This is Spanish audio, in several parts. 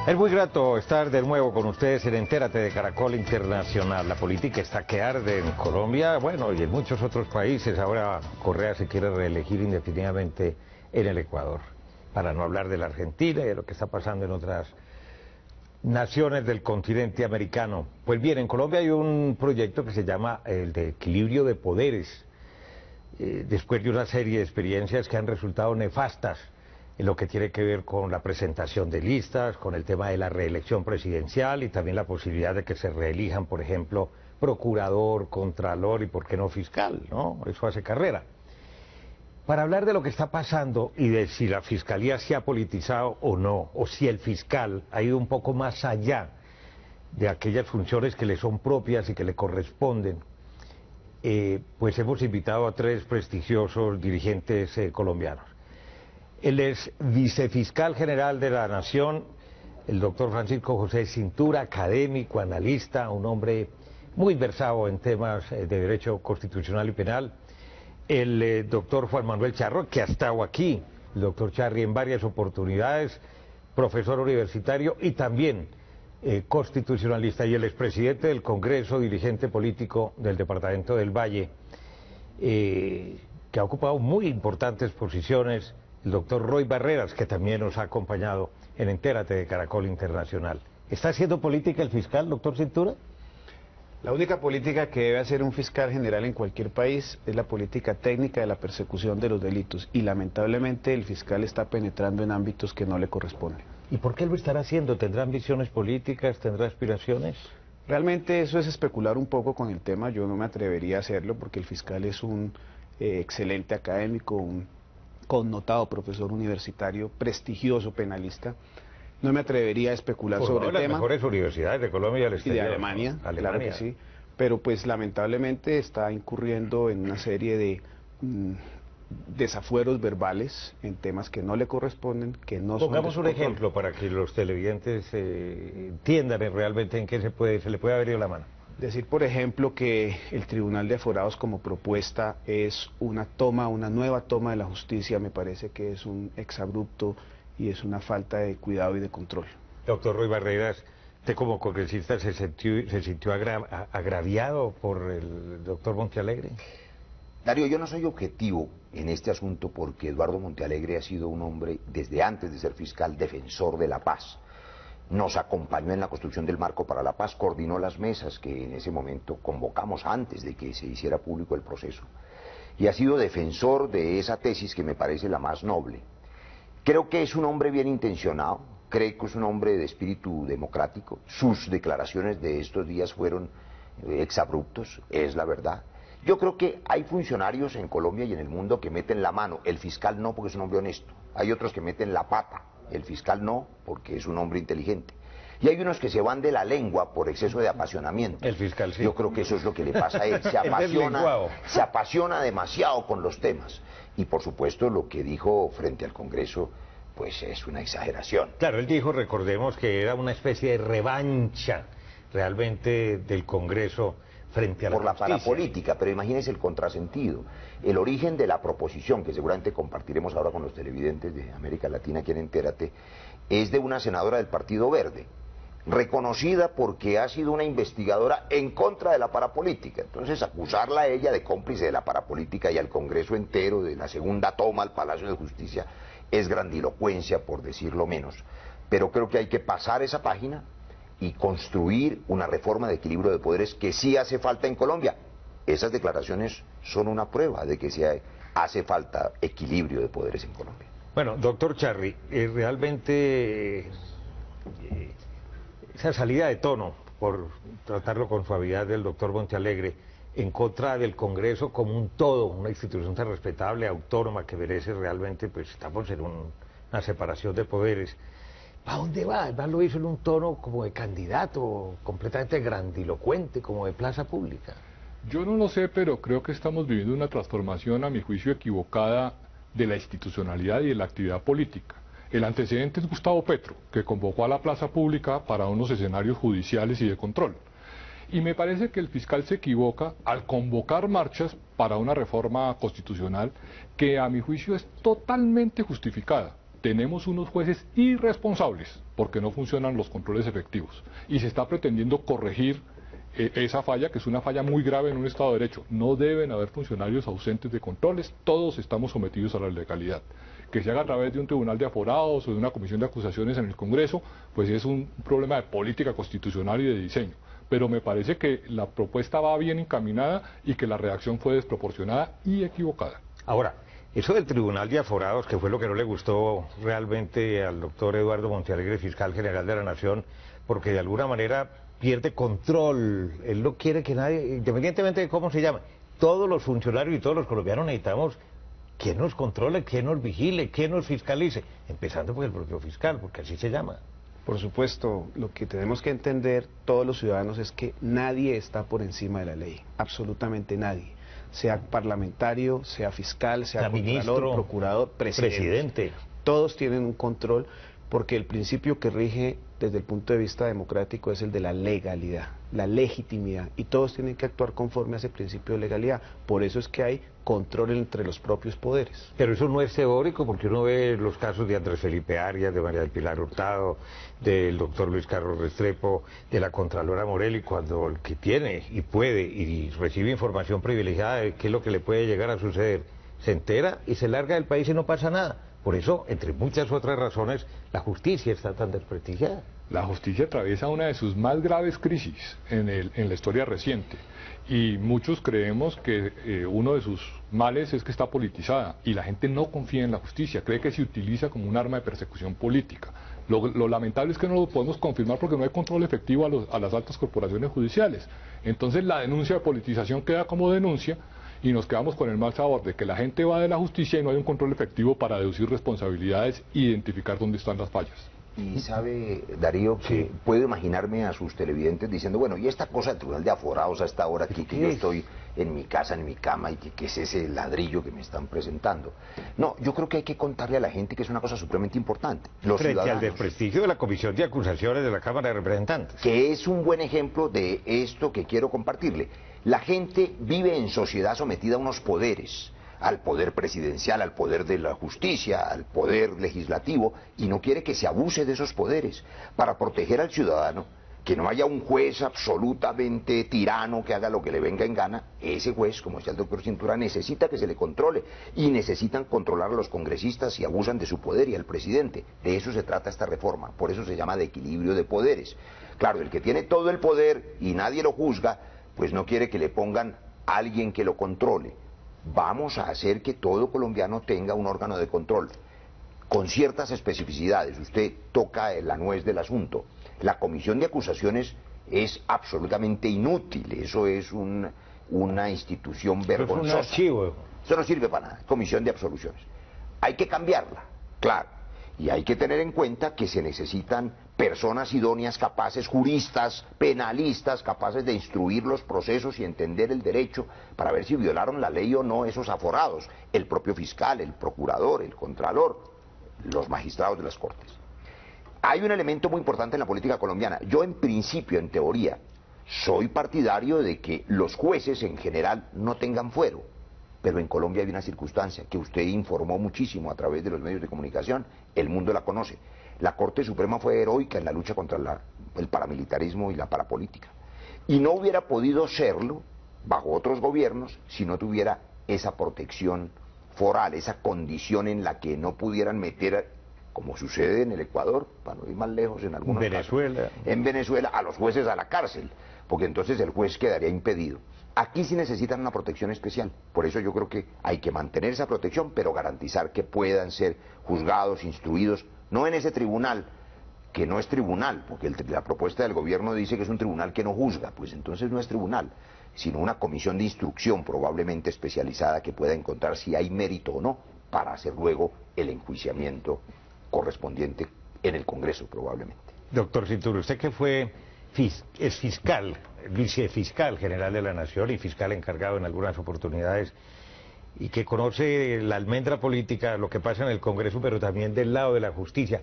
Es muy grato estar de nuevo con ustedes en Entérate de Caracol Internacional. La política está que arde en Colombia, bueno, y en muchos otros países. Ahora Correa se quiere reelegir indefinidamente en el Ecuador. Para no hablar de la Argentina y de lo que está pasando en otras naciones del continente americano. Pues bien, en Colombia hay un proyecto que se llama el de equilibrio de poderes. Después de una serie de experiencias que han resultado nefastas en lo que tiene que ver con la presentación de listas, con el tema de la reelección presidencial y también la posibilidad de que se reelijan, por ejemplo, procurador, contralor y por qué no fiscal, ¿no? Eso hace carrera. Para hablar de lo que está pasando y de si la fiscalía se ha politizado o no, o si el fiscal ha ido un poco más allá de aquellas funciones que le son propias y que le corresponden, pues hemos invitado a tres prestigiosos dirigentes colombianos. Él es vicefiscal general de la Nación, el doctor Francisco José Cintura, académico, analista, un hombre muy versado en temas de derecho constitucional y penal. El doctor Juan Manuel Charro, que ha estado aquí, el doctor Charri en varias oportunidades, profesor universitario y también constitucionalista, y el expresidente del Congreso, dirigente político del departamento del Valle, que ha ocupado muy importantes posiciones, el doctor Roy Barreras, que también nos ha acompañado en Entérate de Caracol Internacional. ¿Está haciendo política el fiscal, doctor Cintura? La única política que debe hacer un fiscal general en cualquier país es la política técnica de la persecución de los delitos, y lamentablemente el fiscal está penetrando en ámbitos que no le corresponden. ¿Y por qué lo estará haciendo? ¿Tendrá ambiciones políticas? ¿Tendrá aspiraciones? Realmente eso es especular un poco con el tema. Yo no me atrevería a hacerlo porque el fiscal es un excelente académico, un connotado profesor universitario, prestigioso penalista. No me atrevería a especular sobre el tema. Las mejores universidades de Colombia y del exterior. Y de Alemania, ¿no? claro que sí. Pero pues lamentablemente está incurriendo en una serie de desafueros verbales en temas que no le corresponden, que no son. Pongamos un ejemplo para que los televidentes entiendan realmente en qué se le puede haber ido la mano. Decir, por ejemplo, que el Tribunal de Aforados como propuesta es una nueva toma de la justicia, me parece que es un exabrupto y es una falta de cuidado y de control. Doctor Roy Barreras, ¿usted como congresista se sintió agraviado por el doctor Montealegre? Darío, yo no soy objetivo en este asunto porque Eduardo Montealegre ha sido un hombre, desde antes de ser fiscal, defensor de la paz. Nos acompañó en la construcción del marco para la paz, coordinó las mesas que en ese momento convocamos antes de que se hiciera público el proceso. Y ha sido defensor de esa tesis que me parece la más noble. Creo que es un hombre bien intencionado, creo que es un hombre de espíritu democrático. Sus declaraciones de estos días fueron exabruptos, es la verdad. Yo creo que hay funcionarios en Colombia y en el mundo que meten la mano, el fiscal no porque es un hombre honesto, hay otros que meten la pata, el fiscal no porque es un hombre inteligente. Y hay unos que se van de la lengua por exceso de apasionamiento. El fiscal sí. Yo creo que eso es lo que le pasa a él, se apasiona demasiado con los temas. Y por supuesto lo que dijo frente al Congreso, pues es una exageración. Claro, él dijo, recordemos, que era una especie de revancha realmente del Congreso frente a la justicia. Por la parapolítica, pero imagínese el contrasentido. El origen de la proposición, que seguramente compartiremos ahora con los televidentes de América Latina aquí en Entérate, es de una senadora del Partido Verde, reconocida porque ha sido una investigadora en contra de la parapolítica. Entonces acusarla a ella de cómplice de la parapolítica y al Congreso entero de la segunda toma al Palacio de Justicia es grandilocuencia, por decirlo menos. Pero creo que hay que pasar esa página y construir una reforma de equilibrio de poderes que sí hace falta en Colombia. Esas declaraciones son una prueba de que sí hace falta equilibrio de poderes en Colombia. Bueno, doctor Charri, realmente esa salida de tono, por tratarlo con suavidad, del doctor Montealegre, en contra del Congreso como un todo, una institución tan respetable, autónoma, que merece realmente, pues estamos en una separación de poderes. ¿A dónde va? Además lo hizo en un tono como de candidato, completamente grandilocuente, como de plaza pública. Yo no lo sé, pero creo que estamos viviendo una transformación, a mi juicio, equivocada de la institucionalidad y de la actividad política. El antecedente es Gustavo Petro, que convocó a la plaza pública para unos escenarios judiciales y de control. Y me parece que el fiscal se equivoca al convocar marchas para una reforma constitucional que, a mi juicio, es totalmente justificada. tenemos unos jueces irresponsables porque no funcionan los controles efectivos y se está pretendiendo corregir esa falla, que es una falla muy grave en un Estado de Derecho. No deben haber funcionarios ausentes de controles, todos estamos sometidos a la legalidad. Que se haga a través de un tribunal de aforados o de una comisión de acusaciones en el Congreso, pues es un problema de política constitucional y de diseño. Pero me parece que la propuesta va bien encaminada y que la reacción fue desproporcionada y equivocada. Ahora, eso del Tribunal de Aforados, que fue lo que no le gustó realmente al doctor Eduardo Montealegre, fiscal general de la Nación, porque de alguna manera pierde control. Él no quiere que nadie, independientemente de cómo se llame, todos los funcionarios y todos los colombianos necesitamos quien nos controle, quien nos vigile, quien nos fiscalice, empezando por el propio fiscal, porque así se llama. Por supuesto, lo que tenemos que entender todos los ciudadanos es que nadie está por encima de la ley, absolutamente nadie. Sea parlamentario, sea fiscal, sea ministro, contralor, procurador, presidente. Todos tienen un control porque el principio que rige desde el punto de vista democrático es el de la legalidad, la legitimidad, y todos tienen que actuar conforme a ese principio de legalidad. Por eso es que hay control entre los propios poderes. Pero eso no es teórico, porque uno ve los casos de Andrés Felipe Arias, de María del Pilar Hurtado, del doctor Luis Carlos Restrepo, de la Contralora Morelli, cuando el que tiene y puede y recibe información privilegiada de qué es lo que le puede llegar a suceder, se entera y se larga del país y no pasa nada. Por eso, entre muchas otras razones, la justicia está tan desprestigiada. La justicia atraviesa una de sus más graves crisis en la historia reciente. Y muchos creemos que uno de sus males es que está politizada y la gente no confía en la justicia, cree que se utiliza como un arma de persecución política. Lo lamentable es que no lo podemos confirmar porque no hay control efectivo a las altas corporaciones judiciales. Entonces la denuncia de politización queda como denuncia y nos quedamos con el mal sabor de que la gente va de la justicia y no hay un control efectivo para deducir responsabilidades e identificar dónde están las fallas. Y sabe, Darío, que puedo imaginarme a sus televidentes diciendo, bueno, y esta cosa del Tribunal de Aforados a esta hora aquí, que yo estoy en mi casa, en mi cama, y que es ese ladrillo que me están presentando. No, yo creo que hay que contarle a la gente que es una cosa supremamente importante. Los Frente ciudadanos, al desprestigio de la Comisión de Acusaciones de la Cámara de Representantes. que es un buen ejemplo de esto que quiero compartirle. La gente vive en sociedad sometida a unos poderes, al poder presidencial, al poder de la justicia, al poder legislativo, y no quiere que se abuse de esos poderes para proteger al ciudadano, que no haya un juez absolutamente tirano que haga lo que le venga en gana. Ese juez, como decía el doctor Cintura, necesita que se le controle, y necesitan controlar a los congresistas si abusan de su poder y al presidente. De eso se trata esta reforma, por eso se llama de equilibrio de poderes. Claro, el que tiene todo el poder y nadie lo juzga, pues no quiere que le pongan a alguien que lo controle. Vamos a hacer que todo colombiano tenga un órgano de control, con ciertas especificidades. Usted toca la nuez del asunto. La comisión de acusaciones es absolutamente inútil, eso es una institución vergonzosa. Es un archivo. Eso no sirve para nada, comisión de absoluciones. Hay que cambiarla, claro. Y hay que tener en cuenta que se necesitan personas idóneas, capaces, juristas, penalistas, capaces de instruir los procesos y entender el derecho para ver si violaron la ley o no esos aforados, el propio fiscal, el procurador, el contralor, los magistrados de las Cortes. Hay un elemento muy importante en la política colombiana. Yo en principio, en teoría, soy partidario de que los jueces en general no tengan fuero. Pero en Colombia hay una circunstancia que usted informó muchísimo a través de los medios de comunicación, el mundo la conoce. La Corte Suprema fue heroica en la lucha contra el paramilitarismo y la parapolítica. Y no hubiera podido serlo bajo otros gobiernos si no tuviera esa protección foral, esa condición en la que no pudieran meter, como sucede en el Ecuador, para no ir más lejos en algunos Venezuela. casos, en Venezuela, a los jueces a la cárcel, porque entonces el juez quedaría impedido. Aquí sí necesitan una protección especial, por eso yo creo que hay que mantener esa protección, pero garantizar que puedan ser juzgados, instruidos, no en ese tribunal, que no es tribunal, porque la propuesta del gobierno dice que es un tribunal que no juzga, pues entonces no es tribunal, sino una comisión de instrucción probablemente especializada que pueda encontrar si hay mérito o no, para hacer luego el enjuiciamiento correspondiente en el Congreso probablemente. Doctor Cintura, usted que fue es fiscal, vicefiscal general de la Nación y fiscal encargado en algunas oportunidades, y que conoce la almendra política, lo que pasa en el Congreso, pero también del lado de la justicia,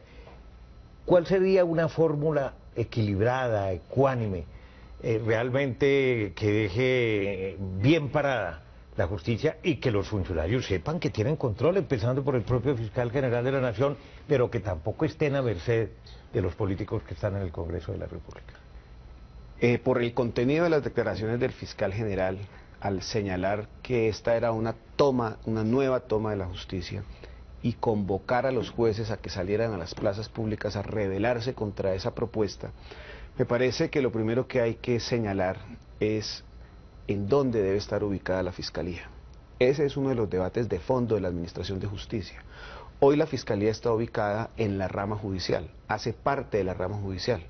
¿cuál sería una fórmula equilibrada, ecuánime, realmente que deje bien parada la justicia y que los funcionarios sepan que tienen control, empezando por el propio fiscal general de la Nación, pero que tampoco estén a merced de los políticos que están en el Congreso de la República. Por el contenido de las declaraciones del fiscal general, al señalar que esta era una nueva toma de la justicia, y convocar a los jueces a que salieran a las plazas públicas a rebelarse contra esa propuesta, me parece que lo primero que hay que señalar es en dónde debe estar ubicada la Fiscalía. Ese es uno de los debates de fondo de la Administración de Justicia. Hoy la Fiscalía está ubicada en la rama judicial, hace parte de la rama judicial,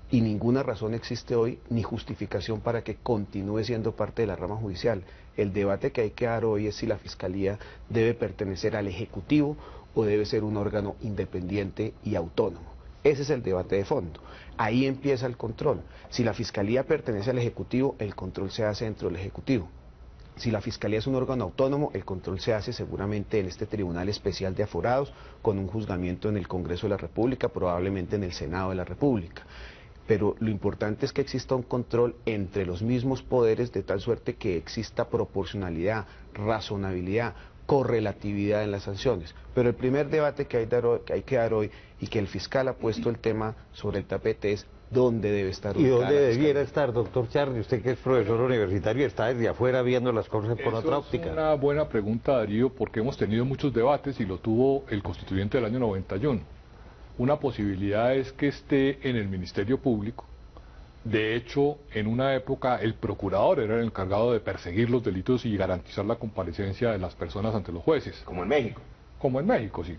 y ninguna razón existe hoy ni justificación para que continúe siendo parte de la rama judicial. El debate que hay que dar hoy es si la Fiscalía debe pertenecer al Ejecutivo o debe ser un órgano independiente y autónomo. Ese es el debate de fondo. Ahí empieza el control. Si la Fiscalía pertenece al Ejecutivo, el control se hace dentro del Ejecutivo. Si la Fiscalía es un órgano autónomo, el control se hace seguramente en este Tribunal Especial de Aforados, con un juzgamiento en el Congreso de la República, probablemente en el Senado de la República. Pero lo importante es que exista un control entre los mismos poderes de tal suerte que exista proporcionalidad, razonabilidad, correlatividad en las sanciones. Pero el primer debate que hay que dar hoy y que el fiscal ha puesto el tema sobre el tapete es dónde debe estar ubicada. ¿Y dónde la debiera Fiscalía? estar, doctor Charri? Usted que es profesor universitario y está desde afuera viendo las cosas por otra óptica. Es una buena pregunta, Darío, porque hemos tenido muchos debates y lo tuvo el constituyente del año 91. Una posibilidad es que esté en el Ministerio Público. De hecho, en una época el procurador era el encargado de perseguir los delitos y garantizar la comparecencia de las personas ante los jueces. Como en México. Como en México, sí.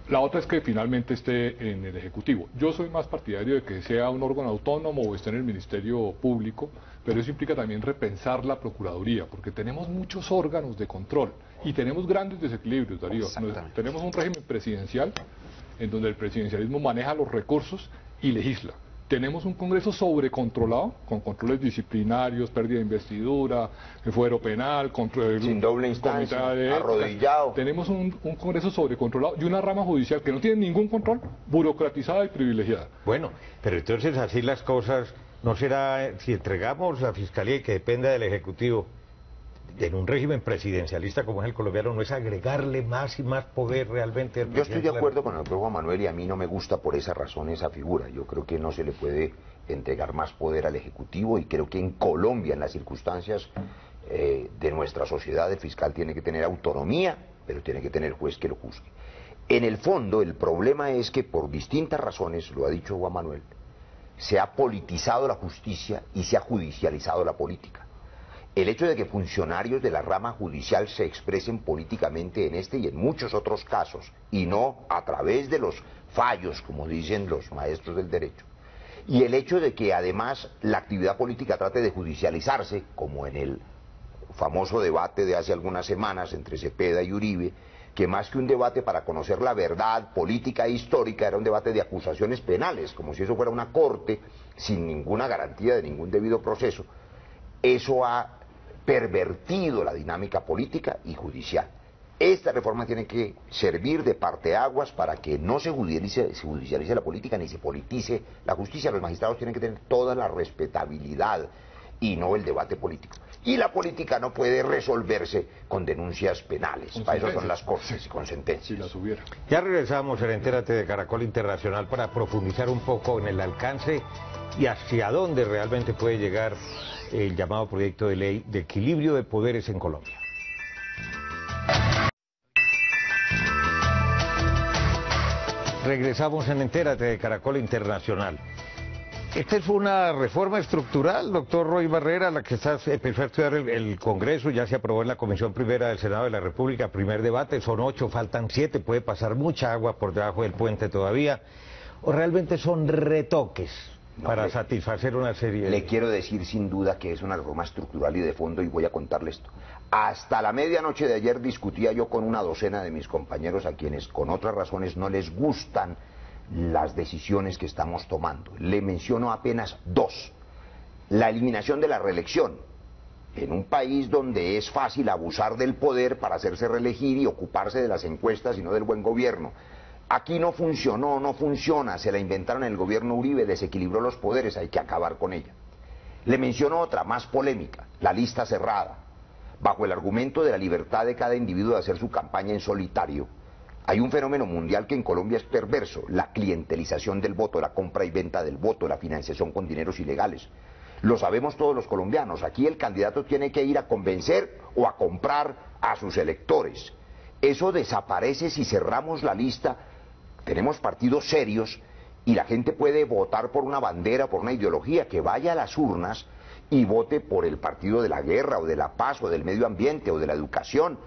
La otra es que finalmente esté en el Ejecutivo. Yo soy más partidario de que sea un órgano autónomo o esté en el Ministerio Público, pero eso implica también repensar la Procuraduría, porque tenemos muchos órganos de control y tenemos grandes desequilibrios, Darío. Tenemos un régimen presidencial en donde el presidencialismo maneja los recursos y legisla. Tenemos un Congreso sobrecontrolado, con controles disciplinarios, pérdida de investidura, fuero penal, control, sin doble instancia, arrodillado. Tenemos un Congreso sobrecontrolado y una rama judicial que no tiene ningún control, burocratizada y privilegiada. Bueno, pero entonces así las cosas, ¿no será si entregamos la Fiscalía y que dependa del Ejecutivo en un régimen presidencialista como es el colombiano, no es agregarle más y más poder realmente al Yo estoy de presidente? acuerdo con el doctor Juan Manuel y a mí no me gusta por esa razón esa figura. Yo creo que no se le puede entregar más poder al Ejecutivo y creo que en Colombia, en las circunstancias de nuestra sociedad, el fiscal tiene que tener autonomía, pero tiene que tener juez que lo juzgue. En el fondo, el problema es que por distintas razones, lo ha dicho Juan Manuel, se ha politizado la justicia y se ha judicializado la política. El hecho de que funcionarios de la rama judicial se expresen políticamente en este y en muchos otros casos, y no a través de los fallos, como dicen los maestros del derecho, y el hecho de que además la actividad política trate de judicializarse, como en el famoso debate de hace algunas semanas entre Cepeda y Uribe, que más que un debate para conocer la verdad política e histórica, era un debate de acusaciones penales, como si eso fuera una corte sin ninguna garantía de ningún debido proceso. Eso ha pervertido la dinámica política y judicial. Esta reforma tiene que servir de parteaguas para que no se judicialice la política ni se politice la justicia. Los magistrados tienen que tener toda la respetabilidad y no el debate político. Y la política no puede resolverse con denuncias penales. Con para eso son sentencias. las cortes y con sentencias. Si las hubiera. Ya regresamos en Entérate de Caracol Internacional para profundizar un poco en el alcance y hacia dónde realmente puede llegar el llamado proyecto de ley de equilibrio de poderes en Colombia. Regresamos en Entérate de Caracol Internacional. Esta es una reforma estructural, doctor Roy Barrera, la que empezó a estudiar el Congreso, ya se aprobó en la Comisión Primera del Senado de la República, primer debate, son 8, faltan 7, puede pasar mucha agua por debajo del puente todavía, o realmente son retoques para satisfacer una serie de... Le quiero decir sin duda que es una reforma estructural y de fondo, y voy a contarle esto. Hasta la medianoche de ayer discutía yo con una docena de mis compañeros a quienes con otras razones no les gustan las decisiones que estamos tomando. Le menciono apenas 2. La eliminación de la reelección. En un país donde es fácil abusar del poder para hacerse reelegir y ocuparse de las encuestas y no del buen gobierno. Aquí no funcionó, no funciona, se la inventaron en el gobierno Uribe, desequilibró los poderes, hay que acabar con ella. Le menciono otra, más polémica, la lista cerrada. bajo el argumento de la libertad de cada individuo de hacer su campaña en solitario. Hay un fenómeno mundial que en Colombia es perverso, la clientelización del voto, la compra y venta del voto, la financiación con dineros ilegales. Lo sabemos todos los colombianos, aquí el candidato tiene que ir a convencer o a comprar a sus electores. Eso desaparece si cerramos la lista, tenemos partidos serios y la gente puede votar por una bandera, por una ideología, que vaya a las urnas y vote por el partido de la guerra o de la paz o del medio ambiente o de la educación,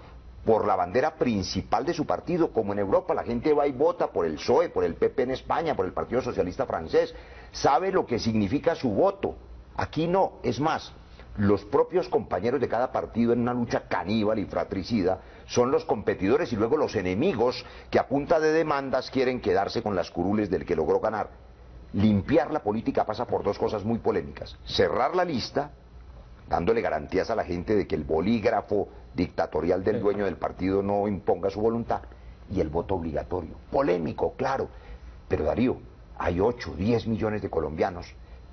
por la bandera principal de su partido, como en Europa la gente va y vota por el PSOE, por el PP en España, por el Partido Socialista Francés, sabe lo que significa su voto. Aquí no, es más, los propios compañeros de cada partido en una lucha caníbal y fratricida son los competidores y luego los enemigos que a punta de demandas quieren quedarse con las curules del que logró ganar. Limpiar la política pasa por dos cosas muy polémicas: cerrar la lista, dándole garantías a la gente de que el bolígrafo dictatorial del dueño del partido no imponga su voluntad, y el voto obligatorio. Polémico, claro, pero Darío, hay 8, 10 millones de colombianos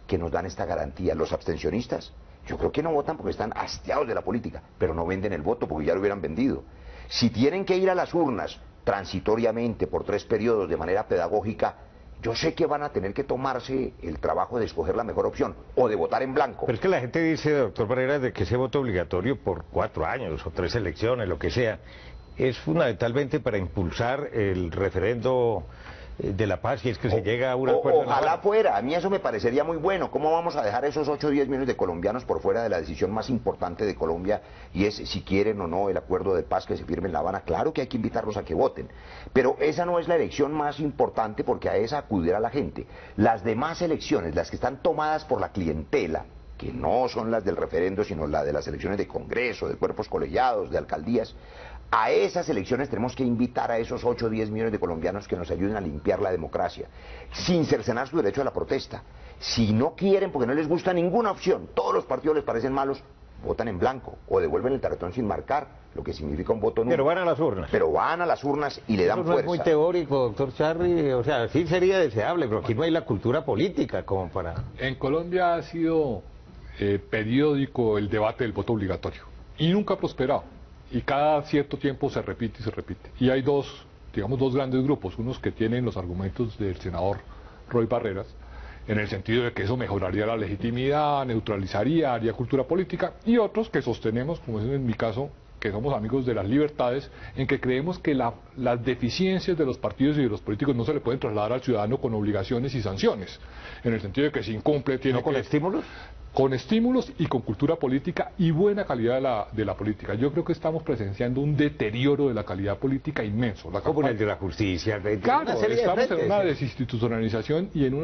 que nos dan esta garantía. Los abstencionistas, yo creo que no votan porque están hastiados de la política, pero no venden el voto porque ya lo hubieran vendido. Si tienen que ir a las urnas transitoriamente por 3 periodos de manera pedagógica, yo sé que van a tener que tomarse el trabajo de escoger la mejor opción, o de votar en blanco. Pero es que la gente dice, doctor Barrera, de que ese voto obligatorio por 4 años o 3 elecciones, lo que sea, es fundamentalmente para impulsar el referendo de la paz, si es que se llega a un acuerdo. Ojalá fuera, a mí eso me parecería muy bueno. ¿Cómo vamos a dejar esos 8 o 10 millones de colombianos por fuera de la decisión más importante de Colombia, y es si quieren o no el acuerdo de paz que se firme en La Habana? Claro que hay que invitarlos a que voten, pero esa no es la elección más importante, porque a esa acudirá la gente. Las demás elecciones, las que están tomadas por la clientela, que no son las del referendo, sino las de las elecciones de Congreso, de cuerpos colegiados, de alcaldías, a esas elecciones tenemos que invitar a esos 8 o 10 millones de colombianos que nos ayuden a limpiar la democracia, sin cercenar su derecho a la protesta. Si no quieren, porque no les gusta ninguna opción, todos los partidos les parecen malos, votan en blanco o devuelven el tarjetón sin marcar, lo que significa un voto nulo. Pero van a las urnas. Pero van a las urnas y le dan fuerza. Eso no es muy teórico, doctor Charri, o sea, sí sería deseable, pero aquí no hay la cultura política como para... En Colombia ha sido periódico el debate del voto obligatorio y nunca ha prosperado. Y cada cierto tiempo se repite y se repite. Y hay dos grandes grupos, unos que tienen los argumentos del senador Roy Barreras, en el sentido de que eso mejoraría la legitimidad, neutralizaría, haría cultura política, y otros que sostenemos, como es en mi caso, que somos amigos de las libertades, en que creemos que las deficiencias de los partidos y de los políticos no se le pueden trasladar al ciudadano con obligaciones y sanciones, en el sentido de que si incumple tiene ¿No con estímulos? Con estímulos y con cultura política y buena calidad de la política. Yo creo que estamos presenciando un deterioro de la calidad política inmenso. Como el de la justicia. Claro, estamos en una desinstitucionalización y en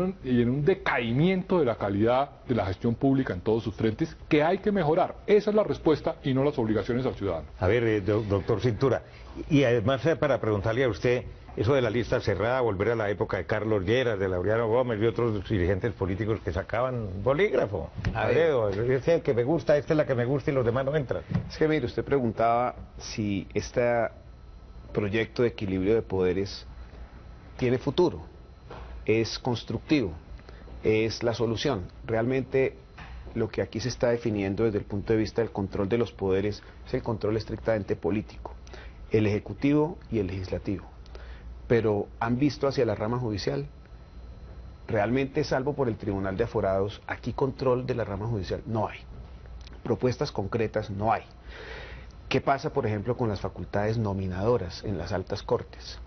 un decaimiento de la calidad de la gestión pública en todos sus frentes, que hay que mejorar. Esa es la respuesta y no las obligaciones al ciudadano. A ver, doctor Cintura, y además para preguntarle a usted, eso de la lista cerrada, volver a la época de Carlos Lleras, de Laureano Gómez y otros dirigentes políticos que sacaban bolígrafo a dedo, decían que me gusta, esta es la que me gusta y los demás no entran. Es que mire, usted preguntaba si este proyecto de equilibrio de poderes tiene futuro, es constructivo, es la solución. Realmente lo que aquí se está definiendo desde el punto de vista del control de los poderes es el control estrictamente político, el ejecutivo y el legislativo. Pero han visto hacia la rama judicial, realmente, salvo por el Tribunal de Aforados, aquí control de la rama judicial no hay, propuestas concretas no hay. ¿Qué pasa, por ejemplo, con las facultades nominadoras en las altas cortes?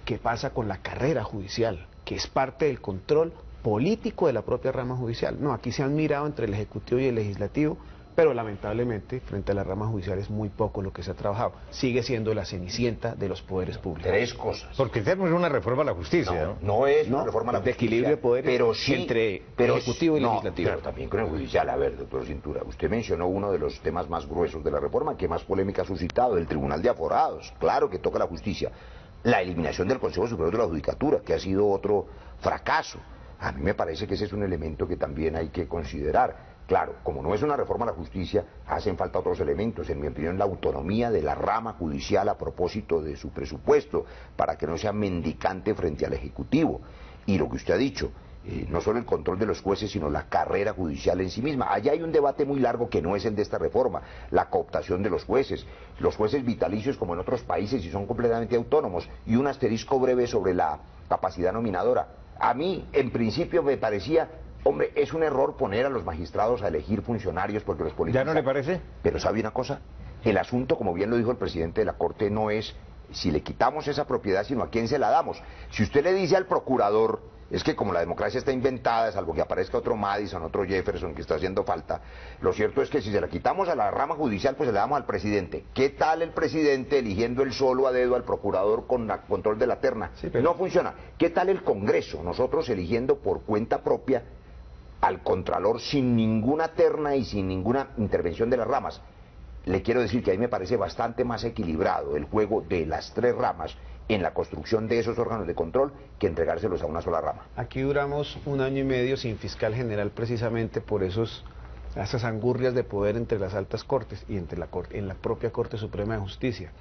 ¿Qué pasa con la carrera judicial, que es parte del control político de la propia rama judicial? No, aquí se han mirado entre el Ejecutivo y el Legislativo, pero lamentablemente frente a la rama judicial es muy poco lo que se ha trabajado. Sigue siendo la cenicienta de los poderes públicos. 3 cosas. Porque tenemos una reforma a la justicia, no es una reforma a la justicia. De equilibrio de poderes, pero sí, entre Ejecutivo y Legislativo. Pero también con el judicial. A ver, doctor Cintura, usted mencionó uno de los temas más gruesos de la reforma, que más polémica ha suscitado, el Tribunal de Aforados. Claro que toca la justicia. La eliminación del Consejo Superior de la Judicatura, que ha sido otro fracaso. A mí me parece que ese es un elemento que también hay que considerar. Claro, como no es una reforma a la justicia, hacen falta otros elementos. En mi opinión, la autonomía de la rama judicial a propósito de su presupuesto, para que no sea mendicante frente al Ejecutivo. Y lo que usted ha dicho, no solo el control de los jueces, sino la carrera judicial en sí misma. Allá hay un debate muy largo que no es el de esta reforma, la cooptación de los jueces vitalicios como en otros países y son completamente autónomos, y un asterisco breve sobre la capacidad nominadora. A mí, en principio, me parecía, hombre, es un error poner a los magistrados a elegir funcionarios porque los políticos... ¿Ya no le parece? Pero ¿sabe una cosa? El asunto, como bien lo dijo el presidente de la Corte, no es si le quitamos esa propiedad, sino a quién se la damos. Si usted le dice al procurador, es que como la democracia está inventada, salvo que aparezca otro Madison, otro Jefferson que está haciendo falta, lo cierto es que si se la quitamos a la rama judicial, pues se la damos al presidente. ¿Qué tal el presidente eligiendo él solo a dedo al procurador con el control de la terna? Sí, pero... No funciona. ¿Qué tal el Congreso? Nosotros eligiendo por cuenta propia al contralor sin ninguna terna y sin ninguna intervención de las ramas. Le quiero decir que a mí me parece bastante más equilibrado el juego de las tres ramas en la construcción de esos órganos de control que entregárselos a una sola rama. Aquí duramos 1 año y medio sin fiscal general precisamente por esas angurrias de poder entre las altas cortes y entre en la propia Corte Suprema de Justicia.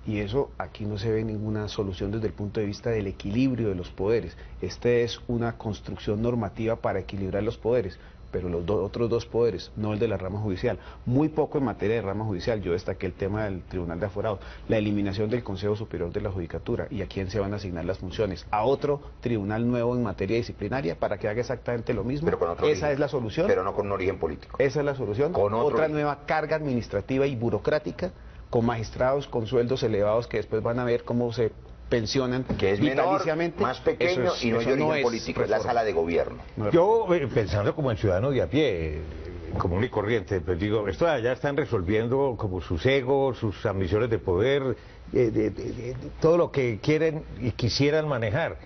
Y eso aquí no se ve ninguna solución desde el punto de vista del equilibrio de los poderes. Esta es una construcción normativa para equilibrar los poderes, pero los otros dos poderes, no el de la rama judicial. Muy poco en materia de rama judicial. Yo destaqué el tema del Tribunal de Aforados, la eliminación del Consejo Superior de la Judicatura y a quién se van a asignar las funciones. A otro tribunal nuevo en materia disciplinaria para que haga exactamente lo mismo. Pero con otro Esa origen, es la solución. Pero no con un origen político. Esa es la solución. Con otro otra origen. nueva carga administrativa y burocrática con magistrados con sueldos elevados que después van a ver cómo se pensionan Que es menor, vitaliciamente. más pequeño y no hay origen político, es la sala de gobierno. Yo, pensando como el ciudadano de a pie, común y corriente, pues digo, esto allá están resolviendo como sus egos, sus ambiciones de poder, todo lo que quieren y quisieran manejar.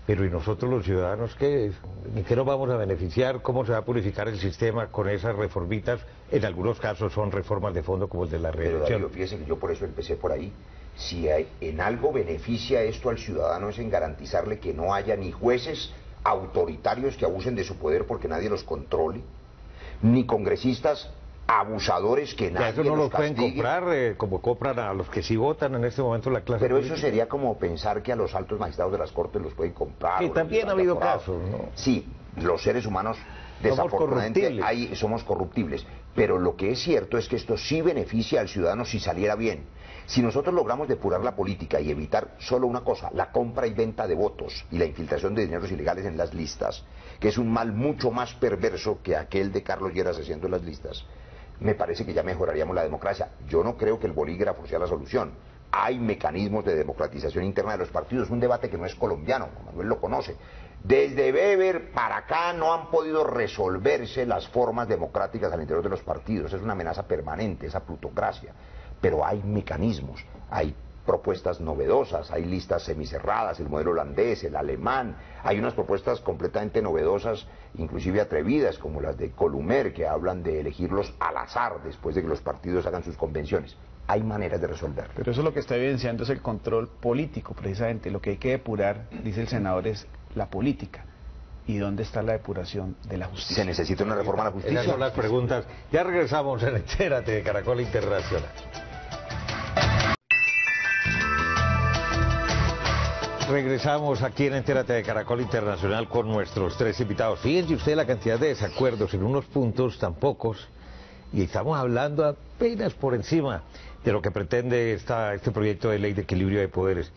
Pero ¿y nosotros los ciudadanos qué? ¿En qué nos vamos a beneficiar? ¿Cómo se va a purificar el sistema con esas reformitas? En algunos casos son reformas de fondo como el de la Pero reelección. Darío, fíjese que yo por eso empecé por ahí. Si en algo beneficia esto al ciudadano es en garantizarle que no haya ni jueces autoritarios que abusen de su poder porque nadie los controle, ni congresistas abusadores que nadie eso no los pueden castigue. comprar como compran a los que sí votan en este momento la clase Pero eso política. sería como pensar que a los altos magistrados de las cortes los pueden comprar. Que o los también ha llevan habido decorados. casos, ¿no? Sí, los seres humanos desafortunadamente ahí somos corruptibles. Pero lo que es cierto es que esto sí beneficia al ciudadano si saliera bien. Si nosotros logramos depurar la política y evitar solo una cosa, la compra y venta de votos y la infiltración de dineros ilegales en las listas, que es un mal mucho más perverso que aquel de Carlos Lleras haciendo las listas, me parece que ya mejoraríamos la democracia. Yo no creo que el bolígrafo sea la solución. Hay mecanismos de democratización interna de los partidos, un debate que no es colombiano, Manuel lo conoce. Desde Weber para acá no han podido resolverse las formas democráticas al interior de los partidos, es una amenaza permanente, esa plutocracia. Pero hay mecanismos, hay propuestas novedosas, hay listas semicerradas, el modelo holandés, el alemán, hay unas propuestas completamente novedosas, inclusive atrevidas, como las de Columer, que hablan de elegirlos al azar después de que los partidos hagan sus convenciones. Hay maneras de resolverlo. Pero eso lo que está evidenciando es el control político, precisamente. Lo que hay que depurar, dice el senador, es la política. ¿Y dónde está la depuración de la justicia? Se necesita una reforma a la justicia. Esas son las preguntas. Ya regresamos en Entérate de Caracol Internacional. Regresamos aquí en Entérate de Caracol Internacional con nuestros tres invitados. Fíjense usted la cantidad de desacuerdos en unos puntos tan pocos, y estamos hablando apenas por encima de lo que pretende este proyecto de ley de equilibrio de poderes.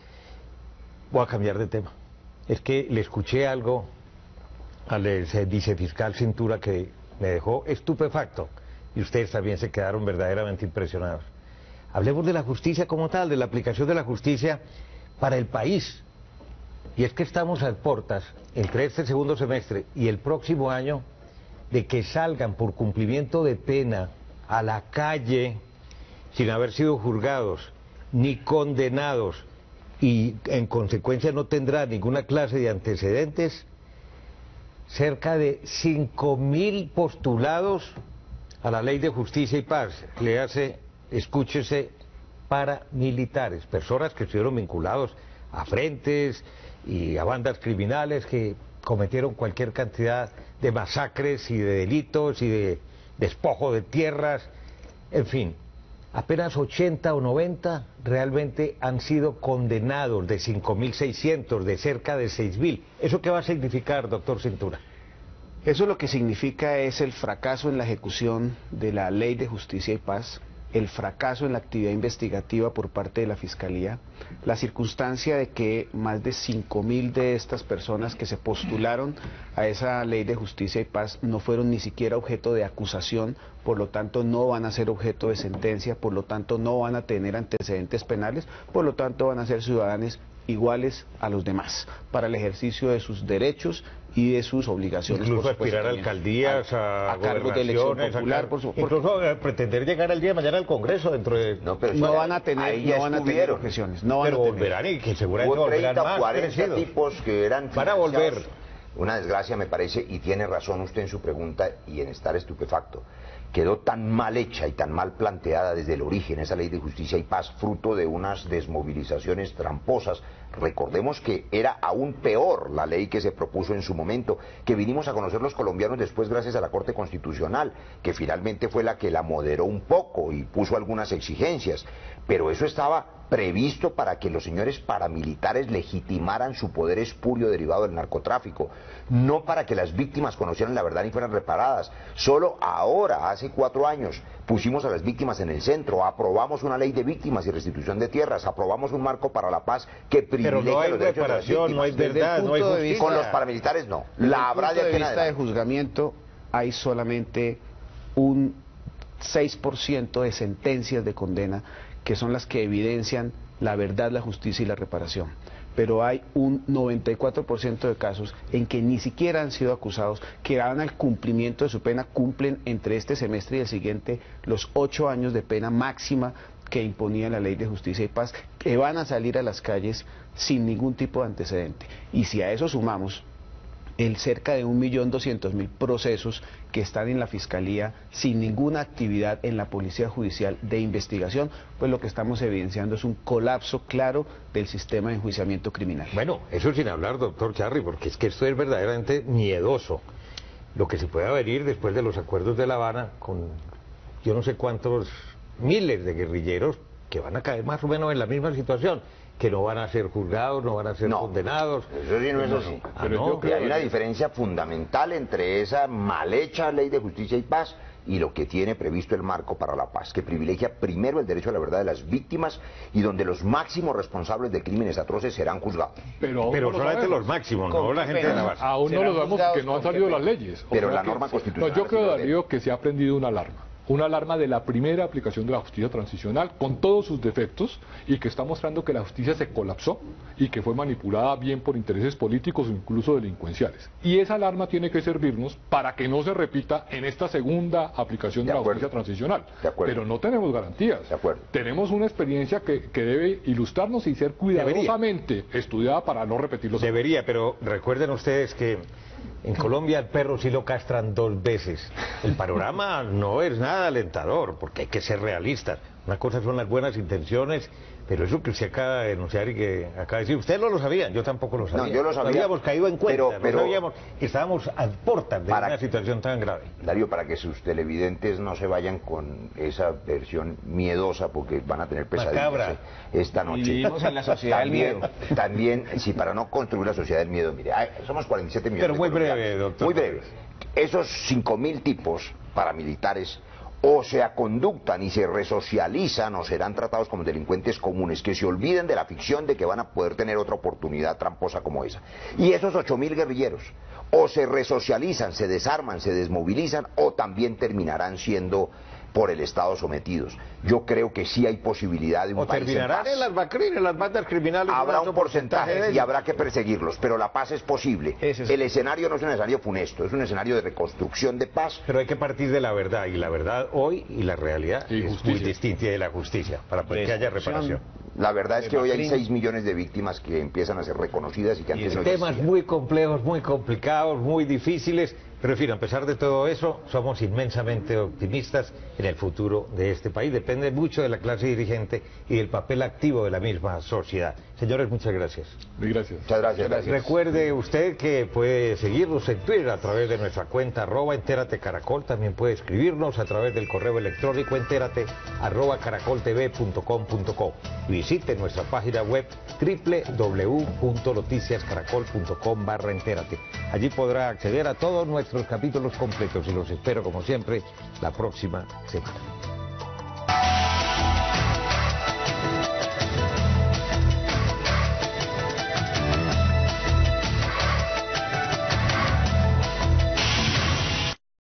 Voy a cambiar de tema. Es que le escuché algo al vicefiscal Cintura que me dejó estupefacto, y ustedes también se quedaron verdaderamente impresionados. Hablemos de la justicia como tal, de la aplicación de la justicia para el país. Y es que estamos a portas, entre este segundo semestre y el próximo año, de que salgan por cumplimiento de pena a la calle sin haber sido juzgados ni condenados, y en consecuencia no tendrá ninguna clase de antecedentes, cerca de 5.000 postulados a la Ley de Justicia y Paz. Le hace, escúchese, paramilitares, personas que estuvieron vinculados a frentes y a bandas criminales que cometieron cualquier cantidad de masacres y de delitos y de despojo de tierras, en fin. Apenas 80 o 90 realmente han sido condenados, de 5.600, de cerca de 6.000. ¿Eso qué va a significar, doctor Cintura? Eso lo que significa es el fracaso en la ejecución de la Ley de Justicia y Paz, el fracaso en la actividad investigativa por parte de la Fiscalía, la circunstancia de que más de 5.000 de estas personas que se postularon a esa Ley de Justicia y Paz no fueron ni siquiera objeto de acusación, por lo tanto no van a ser objeto de sentencia, por lo tanto no van a tener antecedentes penales, por lo tanto van a ser ciudadanos iguales a los demás para el ejercicio de sus derechos y de sus obligaciones. Incluso aspirar a alcaldías, a cargos de elección popular, incluso pretender llegar el día de mañana al Congreso dentro de... No van a tener objeciones, no van pero a tener. Volverán y que seguramente Hubo 30 volverán más 40 crecidos. tipos que eran Van a volver. Una desgracia me parece, y tiene razón usted en su pregunta y en estar estupefacto. Quedó tan mal hecha y tan mal planteada desde el origen esa Ley de Justicia y Paz, fruto de unas desmovilizaciones tramposas. Recordemos que era aún peor la ley que se propuso en su momento, que vinimos a conocer los colombianos después gracias a la Corte Constitucional, que finalmente fue la que la moderó un poco y puso algunas exigencias. Pero eso estaba previsto para que los señores paramilitares legitimaran su poder espurio derivado del narcotráfico, no para que las víctimas conocieran la verdad y fueran reparadas. Solo ahora, hace 4 años, pusimos a las víctimas en el centro, aprobamos una ley de víctimas y restitución de tierras, aprobamos un marco para la paz que privilegia los derechos de las víctimas. No hay verdad, no hay justicia. Con los paramilitares no. La habrá de aquí en vista de juzgamiento hay solamente un 6% de sentencias de condena que son las que evidencian la verdad, la justicia y la reparación. Pero hay un 94% de casos en que ni siquiera han sido acusados, que van al cumplimiento de su pena, cumplen entre este semestre y el siguiente los 8 años de pena máxima que imponía la Ley de Justicia y Paz, que van a salir a las calles sin ningún tipo de antecedente. Y si a eso sumamos el cerca de 1.200.000 procesos que están en la Fiscalía sin ninguna actividad en la Policía Judicial de investigación, pues lo que estamos evidenciando es un colapso claro del sistema de enjuiciamiento criminal. Bueno, eso sin hablar, doctor Charri, porque es que esto es verdaderamente miedoso. Lo que se pueda venir después de los acuerdos de La Habana con yo no sé cuántos miles de guerrilleros que van a caer más o menos en la misma situación, que no van a ser juzgados, no van a ser condenados. Eso sí no es así. Pero yo creo que hay una diferencia fundamental entre esa mal hecha Ley de Justicia y Paz y lo que tiene previsto el marco para la paz, que privilegia primero el derecho a la verdad de las víctimas y donde los máximos responsables de crímenes atroces serán juzgados. Pero solamente los máximos, no la gente de la base. Aún no lo sabemos porque no han salido las leyes. Pero la norma constitucional... Yo creo, Darío, que se ha prendido una alarma de la primera aplicación de la justicia transicional con todos sus defectos y que está mostrando que la justicia se colapsó y que fue manipulada bien por intereses políticos o incluso delincuenciales. Y esa alarma tiene que servirnos para que no se repita en esta segunda aplicación de la justicia transicional. Pero no tenemos garantías. Tenemos una experiencia que debe ilustrarnos y ser cuidadosamente estudiada para no repetirlo. Debería, pero recuerden ustedes que en Colombia el perro sí lo castran 2 veces. El panorama no es nada alentador, porque hay que ser realistas. Una cosa son las buenas intenciones, pero eso que usted acaba de denunciar y que acaba de decir, ustedes no lo sabían, yo tampoco lo sabía. No, yo lo sabía. No habíamos caído en cuenta, pero no sabíamos que estábamos a puertas de una situación tan grave. Darío, para que sus televidentes no se vayan con esa versión miedosa, porque van a tener pesadillas esta noche. Y vivimos en la sociedad del miedo. También, sí, para no construir la sociedad del miedo, mire, somos 47 millones pero muy breve, doctor. Muy breve. Esos 5.000 tipos paramilitares o se aconductan y se resocializan o serán tratados como delincuentes comunes, que se olviden de la ficción de que van a poder tener otra oportunidad tramposa como esa. Y esos 8.000 guerrilleros o se resocializan, se desarman, se desmovilizan o también terminarán siendo por el Estado sometidos. Yo creo que sí hay posibilidad de un país en paz. O terminarán en las BACRIN, en las bandas criminales. Habrá un porcentaje y habrá que perseguirlos, pero la paz es posible. El escenario no es un escenario funesto, es un escenario de reconstrucción de paz. Pero hay que partir de la verdad, y la verdad hoy y la realidad es muy distinta de la justicia, para que haya reparación. La verdad es que hoy hay 6 millones de víctimas que empiezan a ser reconocidas y que antes no existían. Temas muy complejos, muy complicados, muy difíciles, pero en fin, a pesar de todo eso, somos inmensamente optimistas en el futuro de este país. Depende mucho de la clase dirigente y del papel activo de la misma sociedad. Señores, muchas gracias. Gracias. Muchas gracias. Recuerde usted que puede seguirnos en Twitter a través de nuestra cuenta @enteratecaracol. También puede escribirnos a través del correo electrónico enterate@caracoltv.com.co y visite nuestra página web www.noticiascaracol.com/entérate. Allí podrá acceder a todos nuestros capítulos completos y los espero como siempre la próxima semana.